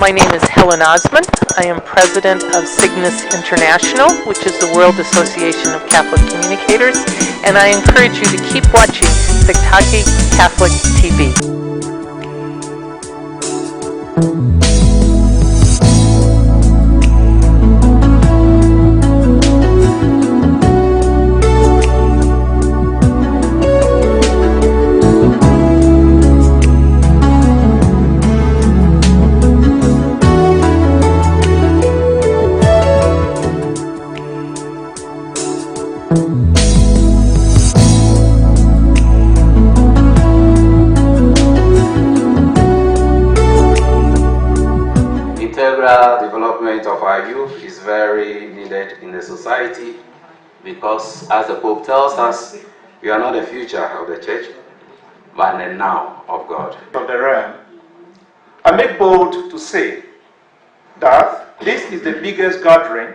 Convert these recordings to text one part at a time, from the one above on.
My name is Helen Osmond. I am president of SIGNIS International, which is the World Association of Catholic Communicators, and I encourage you to keep watching Ziktaki Catholic TV. Integral development of our youth is very needed in the society because, as the Pope tells us, we are not the future of the church, but the now of God. Of the realm. I make bold to say that this is the biggest gathering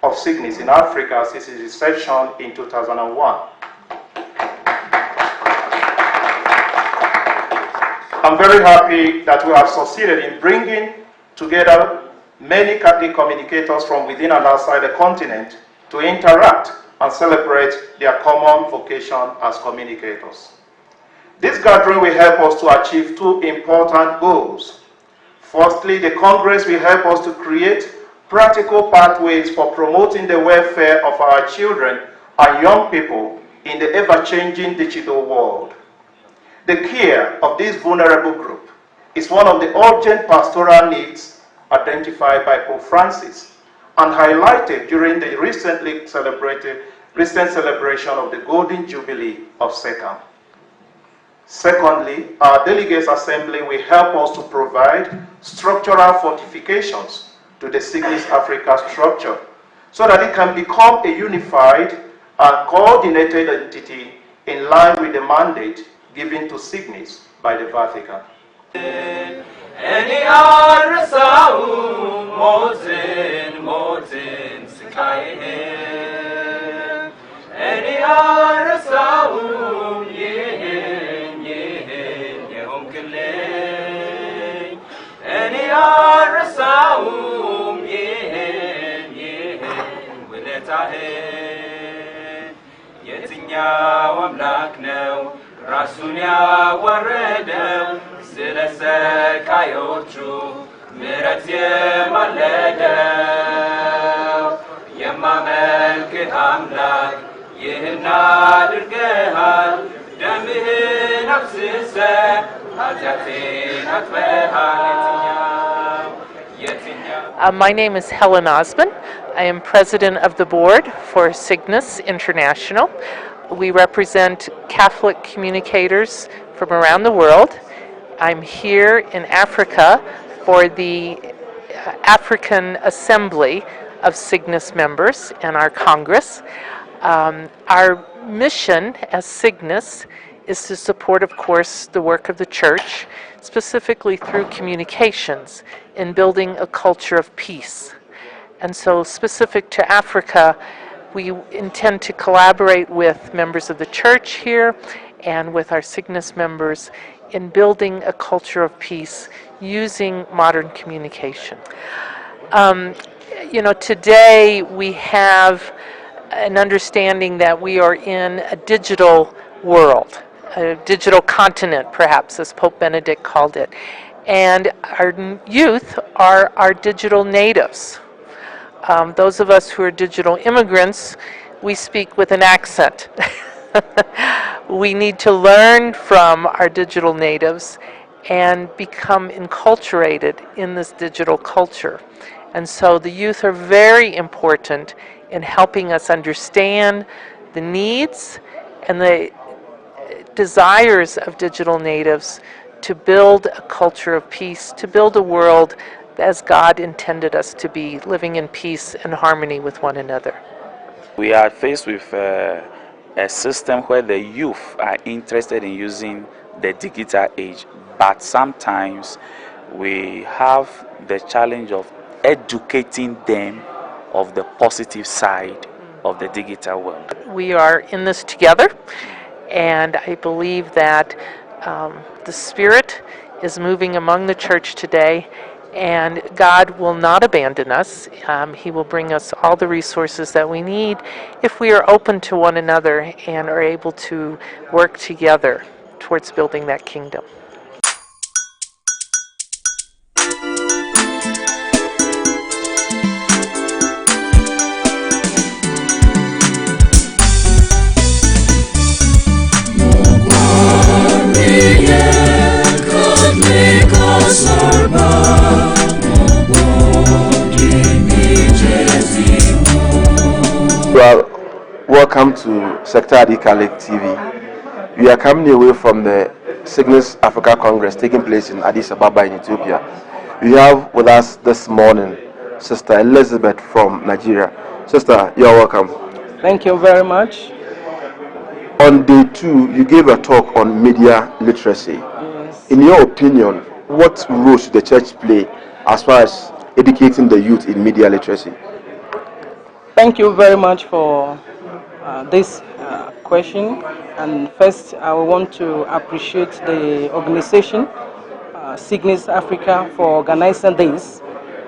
of SIGNIS in Africa since its inception in 2001. I'm very happy that we have succeeded in bringing together many Catholic communicators from within and outside the continent to interact and celebrate their common vocation as communicators. This gathering will help us to achieve two important goals. Firstly, the Congress will help us to create practical pathways for promoting the welfare of our children and young people in the ever-changing digital world. The care of this vulnerable group is one of the urgent pastoral needs identified by Pope Francis and highlighted during the recent celebration of the Golden Jubilee of SECAM. Secondly, our Delegates Assembly will help us to provide structural fortifications to the SIGNIS-Africa structure so that it can become a unified and coordinated entity in line with the mandate given to SIGNIS by the Vatican. ራሱን ያወረደው ስለ ሰቃዮቹ ምሕረት የማለደው የማመልክህ አምላክ ይህን አድርገሃል ደምህን አፍስሰህ ኃጢአቴን አጥበሃል የትኛው My name is Helen Osmond. I am president of the board for SIGNIS International. We represent Catholic communicators from around the world. I'm here in Africa for the African Assembly of SIGNIS members and our Congress. Our mission as SIGNIS is to support, of course, the work of the Church, specifically through communications in building a culture of peace. And so specific to Africa, we intend to collaborate with members of the Church here and with our SIGNIS members in building a culture of peace using modern communication. Today we have an understanding that we are in a digital world, a digital continent perhaps, as Pope Benedict called it. And our youth are our digital natives. Those of us who are digital immigrants, we speak with an accent. We need to learn from our digital natives and become enculturated in this digital culture. And so the youth are very important in helping us understand the needs and the desires of digital natives to build a culture of peace, to build a world as God intended us to be, living in peace and harmony with one another. We are faced with a system where the youth are interested in using the digital age, but sometimes we have the challenge of educating them of the positive side of the digital world. We are in this together, and I believe that the Spirit is moving among the Church today, And God will not abandon us. He will bring us all the resources that we need if we are open to one another and are able to work together towards building that kingdom. Well, welcome to Sector Adikalik TV. We are coming away from the SIGNIS-Africa Congress taking place in Addis Ababa in Ethiopia. We have with us this morning Sister Elizabeth from Nigeria. Sister, you are welcome. Thank you very much. On day 2, you gave a talk on media literacy. Yes. In your opinion, what role should the church play as far as educating the youth in media literacy? Thank you very much for this question. And first, I want to appreciate the organization, SIGNIS-Africa, for organizing this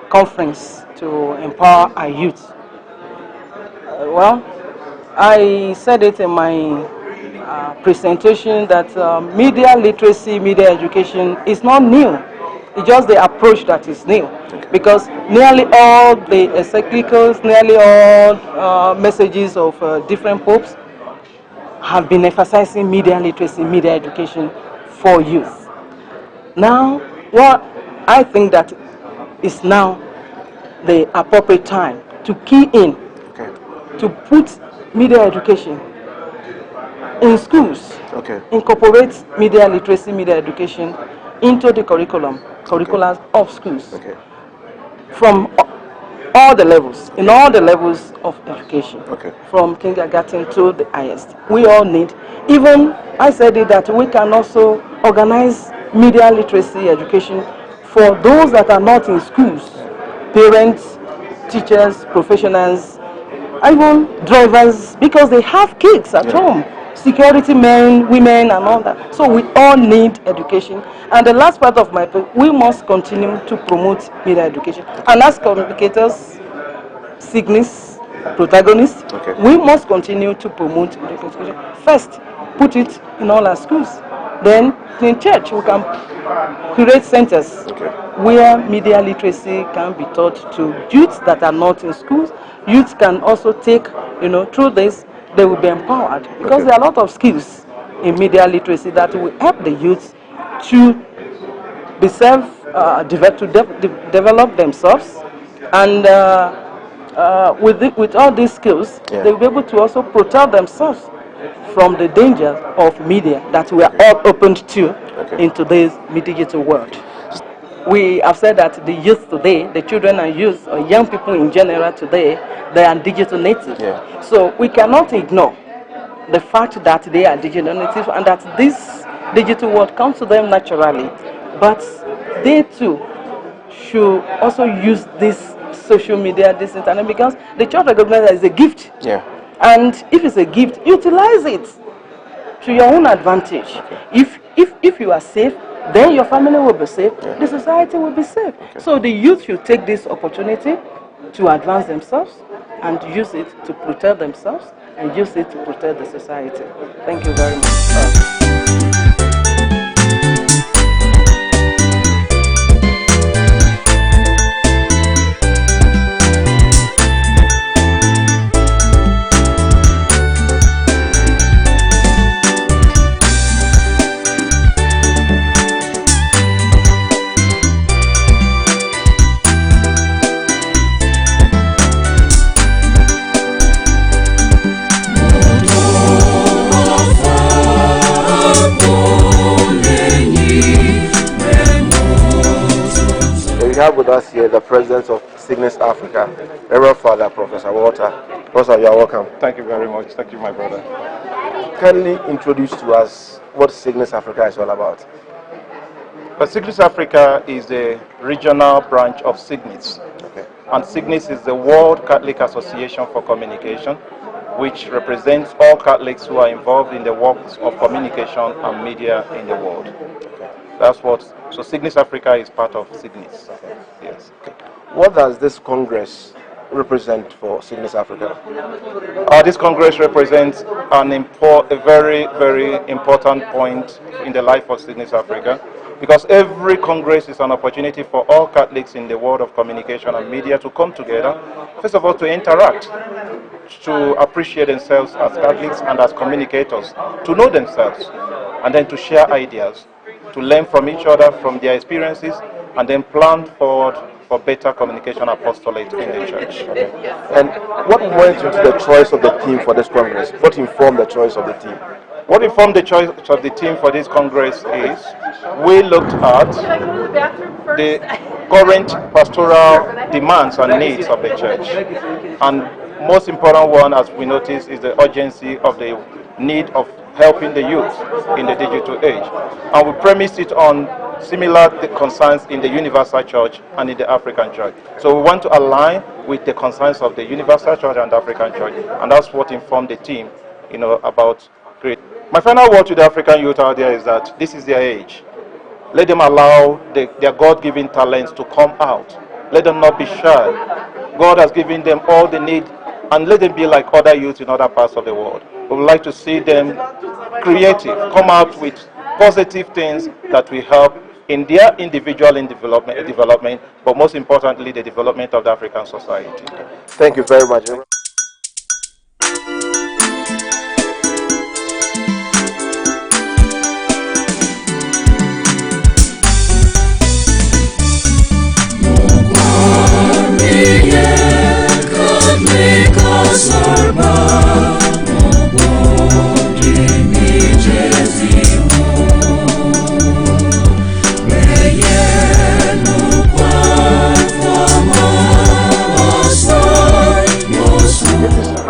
conference to empower our youth. Well, I said it in my presentation that media literacy, media education is not new. It's just the approach that is new. Because nearly all the encyclicals, nearly all messages of different popes have been emphasizing media literacy, media education for youth. Now, what I think that is now the appropriate time to key in, to put media education in schools, incorporate media literacy, media education into the curricula of schools. From all the levels, in all the levels of education, from kindergarten to the highest. We all need, even I said it that we can also organize media literacy education for those that are not in schools, parents, teachers, professionals, even drivers, because they have kids at home, security men, women, and all that. So we all need education. And the last part of my point, we must continue to promote media education. And as communicators, SIGNIS, protagonists, we must continue to promote media education. First, put it in all our schools. Then, in church, we can create centers where media literacy can be taught to youths that are not in schools. Youths can also take, through this, they will be empowered because there are a lot of skills in media literacy that will help the youth to be develop themselves, and with all these skills, they will be able to also protect themselves from the dangers of media that we are all opened to in today's digital world. We have said that the youth today, the children and youth, or young people in general today, they are digital native. So we cannot ignore the fact that they are digital native and that this digital world comes to them naturally. But they too should also use this social media, this internet, because the church recognizes it as a gift. And if it's a gift, utilize it to your own advantage. If you are safe, then your family will be safe, the society will be safe. So the youth should take this opportunity to advance themselves and use it to protect themselves and use it to protect the society. Thank you very much. With us here, the president of SIGNIS-Africa, Reverend Father Professor Walter. Professor, you are welcome. Thank you very much. Thank you, my brother. Kindly introduce to us what SIGNIS-Africa is all about. SIGNIS-Africa is the regional branch of SIGNIS. And SIGNIS is the World Catholic Association for Communication, which represents all Catholics who are involved in the works of communication and media in the world. That's what. So SIGNIS-Africa is part of SIGNIS. Yes. What does this Congress represent for SIGNIS-Africa? This Congress represents a very, very important point in the life of SIGNIS-Africa, because every Congress is an opportunity for all Catholics in the world of communication and media to come together, first of all to interact, to appreciate themselves as Catholics and as communicators, to know themselves, and then to share ideas, to learn from each other, from their experiences, and then plan forward for better communication apostolate in the church. And what went into the choice of the theme for this Congress? What informed the choice of the theme? What informed the choice of the theme for this Congress is we looked at the current pastoral demands and needs of the church. And most important one, as we notice, is the urgency of the need of helping the youth in the digital age. And we premised it on similar concerns in the Universal Church and in the African Church. So we want to align with the concerns of the Universal Church and the African Church, and that's what informed the team, about great. My final word to the African youth out there is that this is their age. Let them allow their God-given talents to come out. Let them not be shy. God has given them all they need, and let them be like other youths in other parts of the world. We would like to see them creative, come out with positive things that will help in their individual development, but most importantly, the development of the African society. Thank you very much.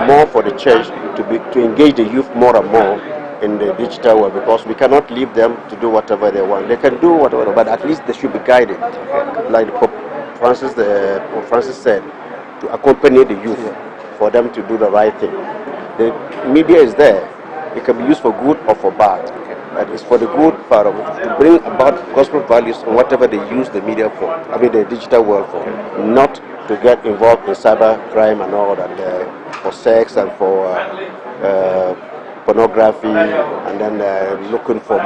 More for the church to engage the youth more and more in the digital world, because we cannot leave them to do whatever they want. They can do whatever, but at least they should be guided, like Pope Francis said, to accompany the youth for them to do the right thing. The media is there; it can be used for good or for bad. But it's for the good part of it, to bring about gospel values and whatever they use the media for. I mean the digital world for, not to get involved in cyber crime and all that. For sex and for pornography, and then looking for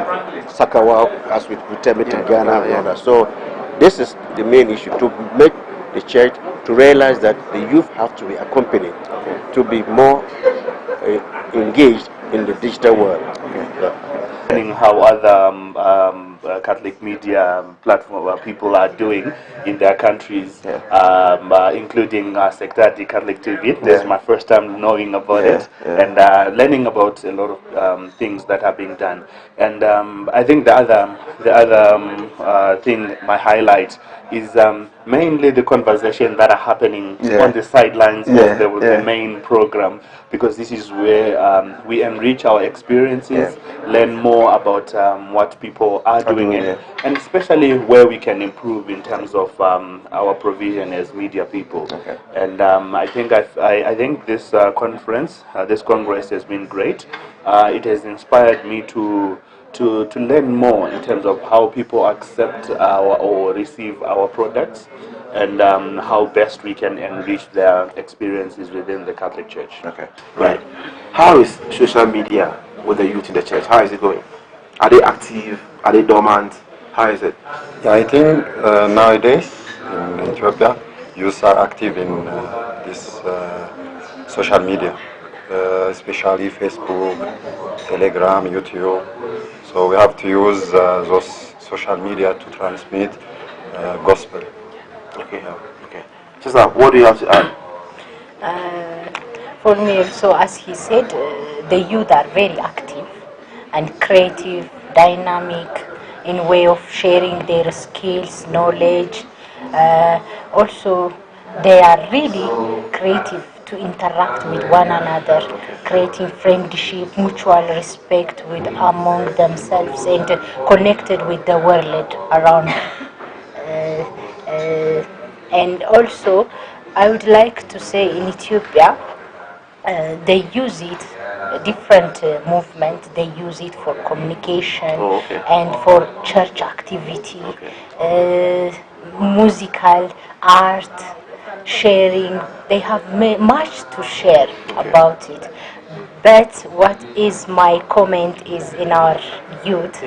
sakawa, as we term it in Ghana and all that. So this is the main issue, to make the church to realize that the youth have to be accompanied, to be more engaged in the digital world. How other Catholic media platform people are doing in their countries, including Sectari Catholic TV. This is my first time knowing about it and learning about a lot of things that are being done. And I think the other thing, my highlight, is mainly the conversation that are happening on the sidelines of the main program, because this is where we enrich our experiences, learn more about what people are doing, and especially where we can improve in terms of our provision as media people. And I think this conference, this Congress has been great. It has inspired me to learn more in terms of how people accept or receive our products, and how best we can enrich their experiences within the Catholic Church. Right. How is social media with the youth in the church? How is it going? Are they active? Are they dormant? How is it? Yeah, I think nowadays in Ethiopia, youth are active in this social media, especially Facebook, Telegram, YouTube. So we have to use those social media to transmit gospel. Okay. Sister, what do you have to add? For me also, as he said, the youth are very active and creative, dynamic in way of sharing their skills, knowledge. Also, they are really creative to interact with one another, creating friendship, mutual respect among themselves, and connected with the world around. And also, I would like to say in Ethiopia, they use it different movement. They use it for communication Oh, okay. and for church activity, Okay. musical, art, sharing. They have much to share about it. But what is my comment is in our youth,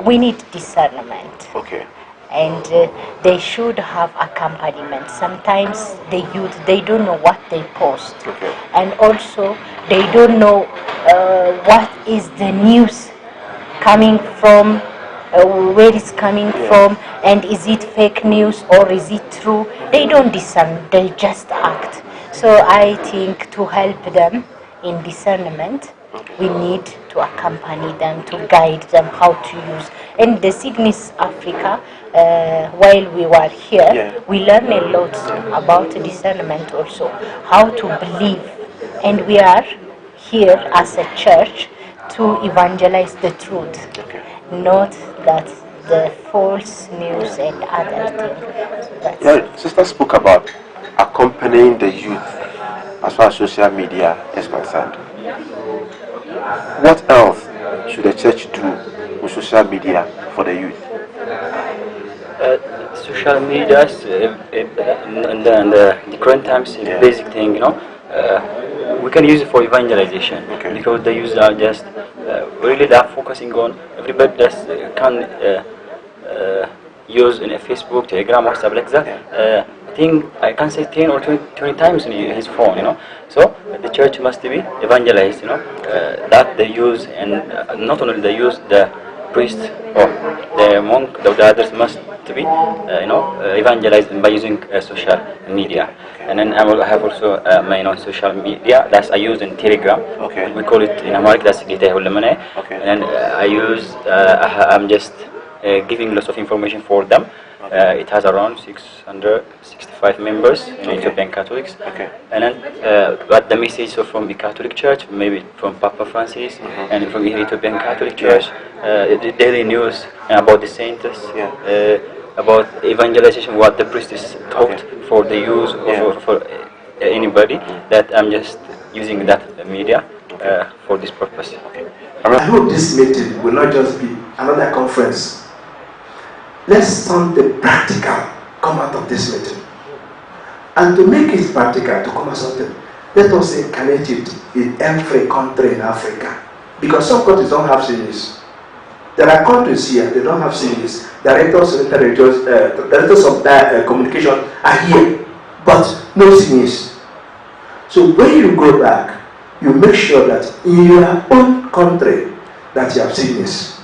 we need discernment. Okay. And they should have accompaniment. Sometimes the youth, they don't know what they post. Okay. And also they don't know what is the news coming from, where it's coming from, and is it fake news or is it true. They don't discern, they just act. So I think to help them in discernment, we need to accompany them, to guide them how to use. And the SIGNIS-Africa, while we were here, we learned a lot about discernment also, how to believe. And we are here as a church to evangelize the truth, not that the false news and other things. Yeah, Sister spoke about accompanying the youth as far as social media is concerned. What else should the church do with social media for the youth? Social media in the current times is a basic thing, we can use it for evangelization, because the youth are just really that focusing on everybody just can use in a Facebook, Telegram, WhatsApp like that. I think I can say 10 or 20 times in his phone, So the church must be evangelized, that they use, and not only they use, the priest or the monk, the others must be, evangelized by using social media. And then I will have also my own social media that I use in Telegram. Okay. We call it in Amharic that's Gita Hulamane. Okay. And I use, I'm just giving lots of information for them. It has around 665 members in Ethiopian Catholics. Okay. And then but the message from the Catholic Church, maybe from Papa Francis, and from the Ethiopian Catholic Church, the daily news about the saints, about evangelization, what the priest is taught for the youth or for anybody, that I'm just using that media for this purpose. I hope this meeting will not just be another conference. Let something practical come out of this meeting. And to make it practical, to come out something, let us incarnate it in every country in Africa. Because some countries don't have SIGNIS. There are countries here, they don't have SIGNIS. Directors of communication are here, but no SIGNIS. So when you go back, you make sure that in your own country that you have SIGNIS.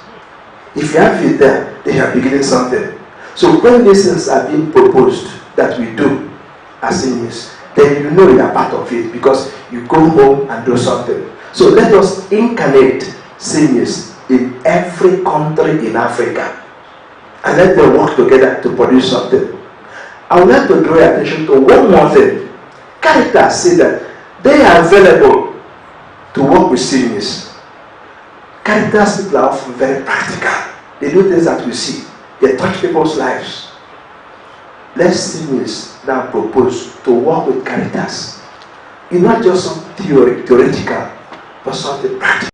If you have it there, they are beginning something. So when these things are being proposed that we do as SIGNIS, then you know you are part of it because you go home and do something. So let us incarnate SIGNIS in every country in Africa and let them work together to produce something. I would like to draw your attention to one more thing. Caritas say that they are available to work with SIGNIS. Caritas people are often very practical. They do things that we see. They touch people's lives. Let SIGNIS now propose to work with Caritas. It's not just some theoretical, but something practical.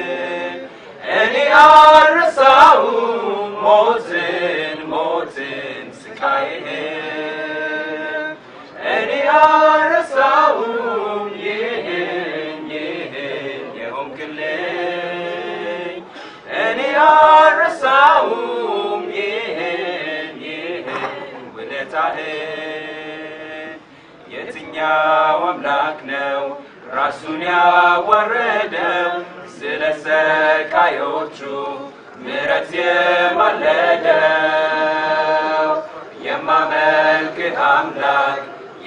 የትኛው አምላክ ነው ራሱን ያወረደው ስለ ሰቃዮቹ ምሕረት የማለደው የማመልክህ አምላክ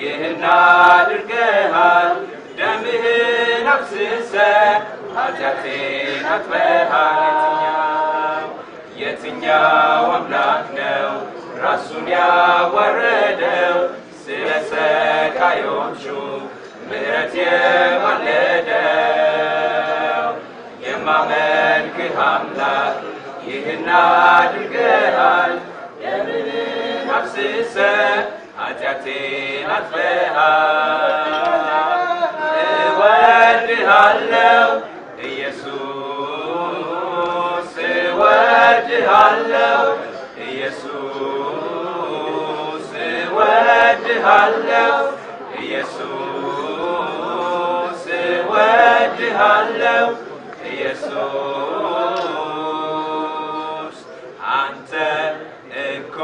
ይህን አድርገሃል ደምህን አፍስሰህ ኃጢአቴን አጥበሃል የትኛው አምላክ ነው ራሱን ያወረደው ስለ ሰቃዮቹ ምሕረት የማለደው የማመልክህ አምላክ ይህን አድርገሃል ደምህን አፍስሰህ ኃጢአቴን አጥበሃል እወድሃለሁ እወድሃለሁ ኢየሱስ እወድሃለሁ ኢየሱስ እወድሃለሁ ኢየሱስ አንተ እኮ